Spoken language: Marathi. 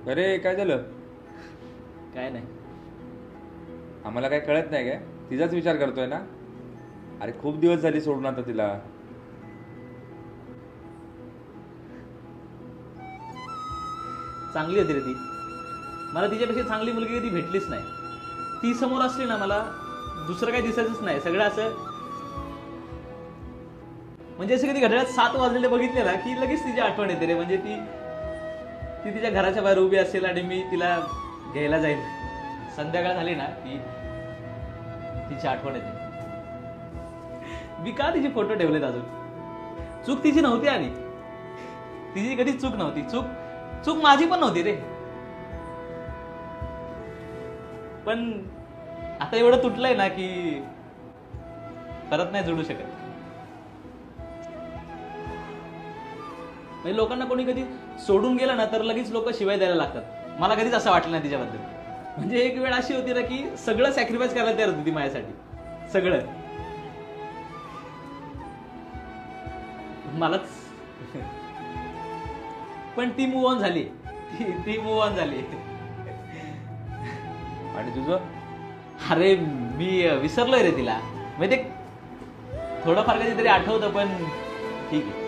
अरे काय झालं? काय नाही. आम्हाला काय कळत नाही काय? तिचाच विचार करतोय ना? अरे खूप दिवस झाली सोडून आता तिला. चांगली होती रे ती. मला तिच्यापेक्षा चांगली मुलगी कधी भेटलीच नाही. ती समोर असली ना मला दुसरं काही दिसायचंच नाही. सगळं असं म्हणजे असं कधी घड्याळात 7 वाजलेले बघितले ना की लगेच तिची आठवण येते रे. म्हणजे ती ती तिच्या घराच्या बाहेर उभी असेल आणि मी तिला घ्यायला जाईल. संध्याकाळ झाली ना की तिची आठवण येते. मी का तिचे फोटो ठेवलेत अजून? चूक तिची नव्हती आणि तिची कधीच चूक नव्हती. चूक चूक माझी पण नव्हती रे. पण आता एवढं तुटलंय ना की परत नाही जोडू शकत. म्हणजे लोकांना कोणी कधी सोडून गेलं ना तर लगेच लोक शिवाय द्यायला लागतात. मला कधीच असं वाटलं नाही तिच्याबद्दल. म्हणजे एक वेळ अशी होती ना की सगळं सॅक्रिफाईस करायला तयार होती ती माझ्यासाठी. सगळं. मलाच पण ती मूव्ह ऑन झाली. ती मूव्ह ऑन झाली. आणि तुझं? अरे मी विसरलोय रे तिला. म्हणजे थोडंफार कधीतरी आठवतं पण ठीक आहे.